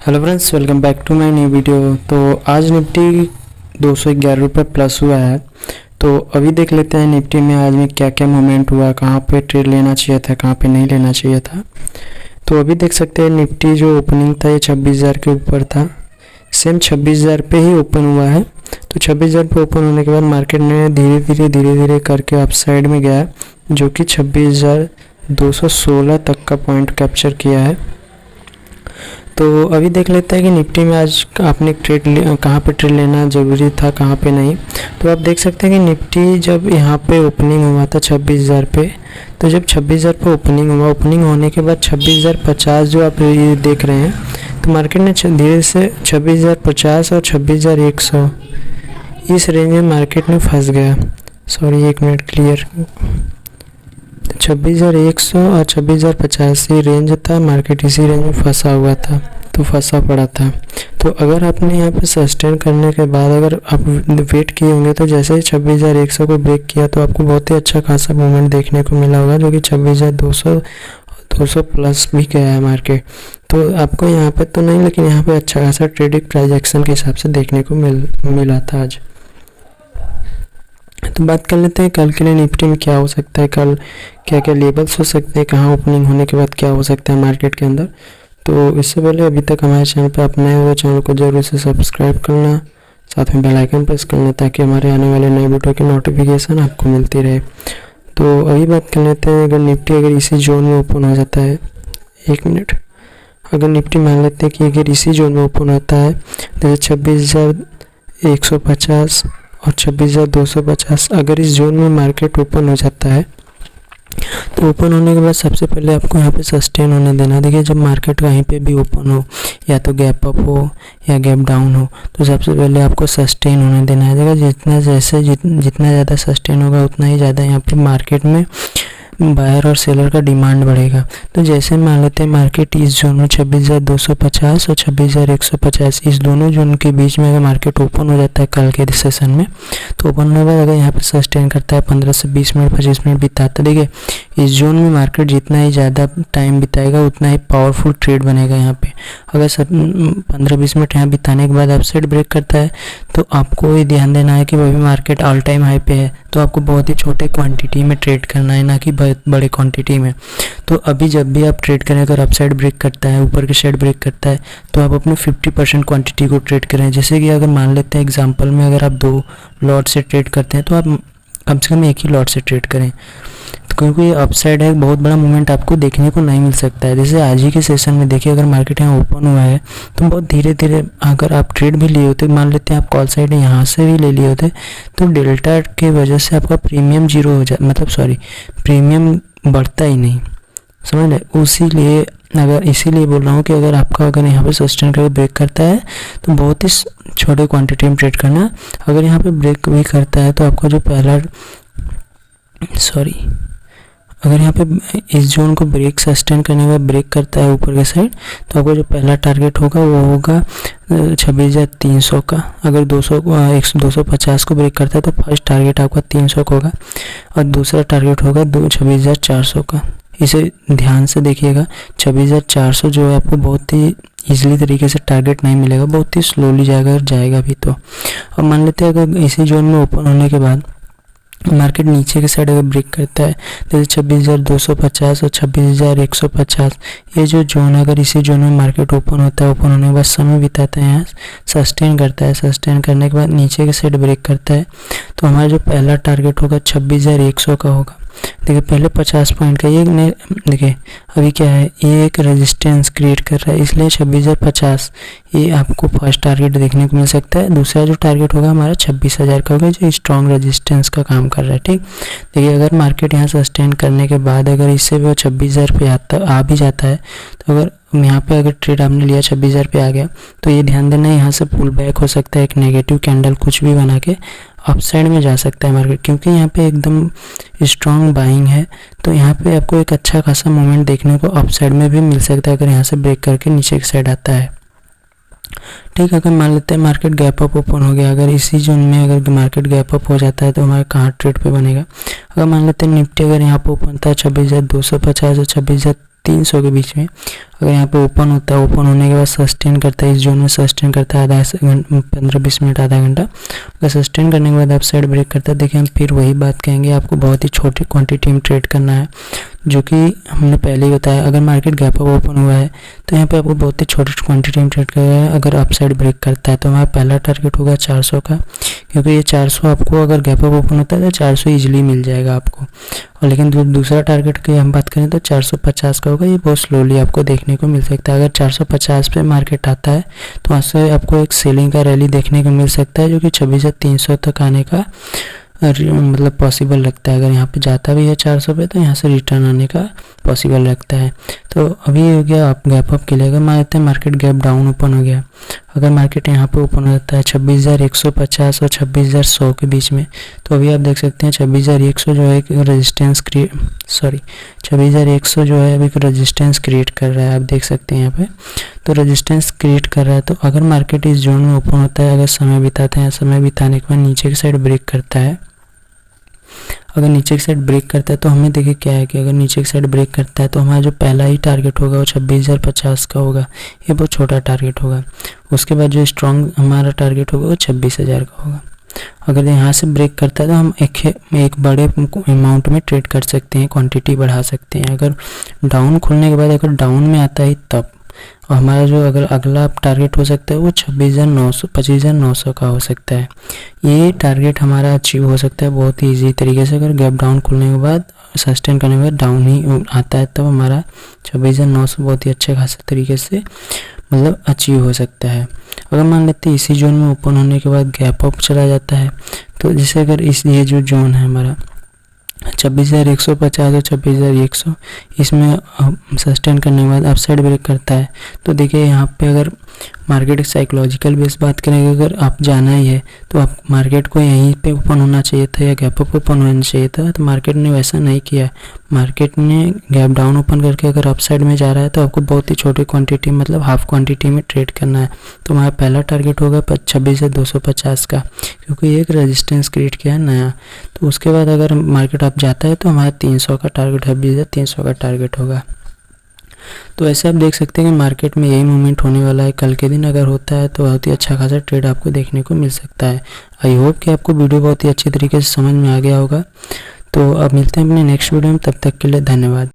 Hello friends, welcome back to my new video. तो आज Nifty 211 रुपये प्लस हुआ है। तो अभी देख लेते हैं निफ्टी में आज में क्या क्या मूवमेंट हुआ, कहाँ पे ट्रेड लेना चाहिए था, कहाँ पे नहीं लेना चाहिए था। तो अभी देख सकते हैं निफ्टी जो ओपनिंग था ये 26,000 के ऊपर था, सेम 26,000 पे ही ओपन हुआ है। तो 26,000 पे ओपन होने के बाद मार्केट ने धीरे धीरे करके अपसाइड में गया, जो कि 26,216 तक का पॉइंट कैप्चर किया है। तो अभी देख लेते हैं कि निफ्टी में आज आपने कहाँ पे ट्रेड लेना ज़रूरी था, कहाँ पे नहीं। तो आप देख सकते हैं कि निफ्टी जब यहाँ पे ओपनिंग हुआ था 26,000 पे, तो जब 26,000 पे ओपनिंग हुआ, ओपनिंग होने के बाद 26,050 जो आप ये देख रहे हैं, तो मार्केट ने धीरे से 26,050 और 26,100 इस रेंज में मार्केट में फंस गया। सॉरी, एक मिनट क्लियर। 26,100 और 26,050 ये रेंज था, मार्केट इसी रेंज में फंसा हुआ था, तो फंसा पड़ा था। तो अगर आपने यहाँ पे सस्टेन करने के बाद अगर आप वेट किए होंगे, तो जैसे ही 26,100 को ब्रेक किया तो आपको बहुत ही अच्छा खासा मूवमेंट देखने को मिला होगा, जो कि 26,200 प्लस भी गया है मार्केट। तो आपको यहाँ पे तो नहीं, लेकिन यहाँ पे अच्छा खासा ट्रेडिंग प्राइस एक्शन के हिसाब से देखने को मिला था आज। तो बात कर लेते हैं कल के लिए निफ्टी में क्या हो सकता है, कल क्या क्या लेवल्स हो सकते हैं, कहाँ ओपनिंग होने के बाद क्या हो सकता है मार्केट के अंदर। तो इससे पहले अभी तक हमारे चैनल पर आप नए हुए चैनल को जरूर से सब्सक्राइब करना, साथ में बेल आइकन प्रेस करना, ताकि हमारे आने वाले नए वीडियो की नोटिफिकेशन आपको मिलती रहे। तो अभी बात कर लेते हैं, अगर निफ्टी अगर इसी जोन में ओपन हो जाता है, एक मिनट, अगर निफ्टी मान लेते हैं कि अगर इसी जोन में ओपन होता है, जैसे 26,150 और 26,250, अगर इस जोन में मार्केट ओपन हो जाता है, तो ओपन होने के बाद सबसे पहले आपको यहाँ पे सस्टेन होने देना। देखिए, जब मार्केट कहीं पे भी ओपन हो, या तो गैप अप हो या गैप डाउन हो, तो सबसे पहले आपको सस्टेन होने देना है। जितना ज़्यादा सस्टेन होगा, उतना ही ज़्यादा यहाँ पे मार्केट में बायर और सेलर का डिमांड बढ़ेगा। तो जैसे मान लेते हैं मार्केट इस जोन में 26,250 और 26,150 इस दोनों जोन के बीच में अगर मार्केट ओपन हो जाता है कल के सेशन में, तो ओपन होने के बाद अगर यहाँ पे सस्टेन करता है 15 से 20 मिनट 25 मिनट बिताता, देखिए इस जोन में मार्केट जितना ही ज़्यादा टाइम बिताएगा उतना ही पावरफुल ट्रेड बनेगा। यहाँ पे अगर 15-20 मिनट यहाँ बिताने के बाद अपसाइड ब्रेक करता है, तो आपको ये ध्यान देना है कि वही मार्केट ऑल टाइम हाई पे है, तो आपको बहुत ही छोटे क्वांटिटी में ट्रेड करना है, ना कि बड़े क्वांटिटी में। तो अभी जब भी आप ट्रेड करें, अगर अपसाइड ब्रेक करता है, ऊपर की साइड ब्रेक करता है, तो आप अपने 50% क्वांटिटी को ट्रेड करें। जैसे कि अगर मान लेते हैं एग्जांपल में, अगर आप 2 लॉट से ट्रेड करते हैं, तो आप कम से कम एक ही लॉट से ट्रेड करें, तो क्योंकि ये अपसाइड है, बहुत बड़ा मूवमेंट आपको देखने को नहीं मिल सकता है। जैसे आज ही के सेशन में देखिए, अगर मार्केट यहाँ ओपन हुआ है, तो बहुत धीरे धीरे अगर आप ट्रेड भी लिए होते, मान लेते हैं आप कॉल साइड यहाँ से भी ले लिए होते, तो डेल्टा की वजह से आपका प्रीमियम जीरो हो जाए, मतलब सॉरी, प्रीमियम बढ़ता ही नहीं, समझ रहे। इसीलिए बोल रहा हूँ कि अगर यहाँ पे सस्टेन करके ब्रेक करता है, तो बहुत ही छोटे क्वांटिटी में ट्रेड करना। अगर यहाँ पे ब्रेक भी करता है, तो आपका जो पहला अगर यहाँ पे इस जोन को ब्रेक सस्टेन करने के बाद ब्रेक करता है ऊपर के साइड, तो आपको जो पहला टारगेट होगा वो होगा 26,300 का। अगर 250 को ब्रेक करता है, तो फर्स्ट टारगेट आपका 300 का होगा, और दूसरा टारगेट होगा 26,400 का। इसे ध्यान से देखिएगा, 26,400 जो है आपको बहुत ही ईजिली तरीके से टारगेट नहीं मिलेगा, बहुत ही स्लोली जाएगा भी। तो अब मान लेते हैं अगर इसी जोन में ओपन होने के बाद मार्केट नीचे के साइड अगर ब्रेक करता है, जैसे 26,250 और 26,150 ये जो जोन, अगर इसी जोन में मार्केट ओपन होता है, ओपन होने के बाद समय बिताता है, यहाँ सस्टेन करता है, सस्टेन करने के बाद नीचे के साइड ब्रेक करता है, तो हमारा जो पहला टारगेट होगा 26,100 का होगा। देखिए पहले 50 पॉइंट का ये देखिए अभी क्या है, ये एक रेजिस्टेंस क्रिएट कर रहा है, इसलिए 26,050 ये आपको फर्स्ट टारगेट देखने को मिल सकता है। दूसरा जो टारगेट होगा हमारा 26,000 का होगा, जो स्ट्रॉन्ग रेजिस्टेंस का काम कर रहा है। ठीक, देखिए अगर मार्केट यहाँ सस्टेन करने के बाद अगर इससे भी 26,000 पे आ भी जाता है, तो अगर यहाँ पे अगर ट्रेड आपने लिया 26,000 पे आ गया, तो ये ध्यान देना यहाँ से पुल बैक हो सकता है, एक नेगेटिव कैंडल कुछ भी बना के अपसाइड में जा सकता है मार्केट, क्योंकि यहाँ पे एकदम स्ट्रॉन्ग बाइंग है। तो यहाँ पे आपको एक अच्छा खासा मोमेंट देखने को अपसाइड में भी मिल सकता है, अगर यहाँ से ब्रेक करके नीचे की साइड आता है। ठीक, अगर मान लेते हैं मार्केट गैप अप ओपन हो गया, अगर इसी जोन में अगर मार्केट गैप अप हो जाता है, तो हमारा कहाँ ट्रेड पे बनेगा। अगर मान लेते हैं निफ्टी अगर यहाँ पे ओपन था 26,250 और 300 के बीच में अगर यहाँ पे ओपन होता है, ओपन होने के बाद सस्टेन करता है, इस जोन में सस्टेन करता है आधा 15-20 मिनट, आधा घंटा। अगर सस्टेन करने के बाद अप साइड ब्रेक करता है, देखिए हम फिर वही बात कहेंगे, आपको बहुत ही छोटी क्वांटिटी में ट्रेड करना है, जो कि हमने पहले ही बताया। अगर मार्केट गैप अप ओपन हुआ है तो यहाँ पे आपको बहुत ही छोटी क्वांटिटी में ट्रेड करना है। अगर अप साइड ब्रेक करता है तो हमारा पहला टारगेट होगा 400 का, क्योंकि ये 400 आपको अगर गैप अप ओपन होता है तो 400 ईजिली मिल जाएगा आपको। और लेकिन दूसरा टारगेट की हम बात करें तो 450 का होगा, ये बहुत स्लोली आपको देखने को मिल सकता है। अगर 450 पे मार्केट आता है तो वहाँ से आपको एक सेलिंग का रैली देखने को मिल सकता है, जो कि 26,300 तक आने का मतलब पॉसिबल लगता है। अगर यहाँ पे जाता भी है 400 पे तो यहाँ से रिटर्न आने का पॉसिबल लगता है। तो अभी हो गया आप गैप अप के लिए। अगर मानते हैं मार्केट गैप डाउन ओपन हो गया, अगर मार्केट यहाँ पे ओपन होता है 26,150 और 26,100 के बीच में, तो अभी आप देख सकते हैं 26,100 जो है एक रेजिस्टेंस 26,100 जो है अभी एक रेजिस्टेंस क्रिएट कर रहा है, आप देख सकते हैं यहाँ पे। तो रेजिस्टेंस क्रिएट कर रहा है, तो अगर मार्केट इस जोन में ओपन होता है, अगर समय बिताते हैं, समय बिताने के बाद नीचे की साइड ब्रेक करता है, अगर नीचे की साइड ब्रेक करता है तो हमें देखिए क्या है कि अगर नीचे की साइड ब्रेक करता है तो हमारा जो पहला ही टारगेट होगा वो 26,050 का होगा, ये बहुत छोटा टारगेट होगा। उसके बाद जो स्ट्रॉन्ग हमारा टारगेट होगा वो 26,000 का होगा। अगर यहाँ से ब्रेक करता है तो हम एक बड़े अमाउंट में ट्रेड कर सकते हैं, क्वांटिटी बढ़ा सकते हैं। अगर डाउन खुलने के बाद अगर डाउन में आता है तब, और हमारा जो अगर अगला टारगेट हो सकता है वो 25,900 का हो सकता है। ये टारगेट हमारा अचीव हो सकता है बहुत ही ईजी तरीके से। अगर गैप डाउन खुलने के बाद सस्टेन करने के बाद डाउन ही आता है तब हमारा 26,900 बहुत ही अच्छे खासे तरीके से मतलब अचीव हो सकता है। अगर मान लेते हैं इसी जोन में ओपन होने के बाद गैप अप चला जाता है, तो जैसे अगर ये जो जोन है हमारा 26,150 और 26,100, इसमें सस्टेन करने के बाद अपसाइड ब्रेक करता है, तो देखिए यहाँ पे अगर मार्केट साइकोलॉजिकल बेस बात करेंगे, अगर आप जाना ही है तो आप मार्केट को यहीं पे ओपन होना चाहिए था या गैप अप ओपन होना चाहिए था, तो मार्केट ने वैसा नहीं किया। मार्केट ने गैप डाउन ओपन करके अगर अपसाइड में जा रहा है तो आपको बहुत ही छोटी क्वांटिटी मतलब हाफ क्वांटिटी में ट्रेड करना है। तो हमारा पहला टारगेट होगा 26,250 का, क्योंकि एक रेजिस्टेंस क्रिएट किया है नया। तो उसके बाद अगर मार्केट आप जाता है तो हमारा 300 का टारगेट, 26,300 का टारगेट होगा। तो ऐसे आप देख सकते हैं कि मार्केट में यही मूवमेंट होने वाला है। कल के दिन अगर होता है तो बहुत ही अच्छा खासा ट्रेड आपको देखने को मिल सकता है। आई होप कि आपको वीडियो बहुत ही अच्छी तरीके से समझ में आ गया होगा। तो अब मिलते हैं अपने नेक्स्ट वीडियो में, तब तक के लिए धन्यवाद।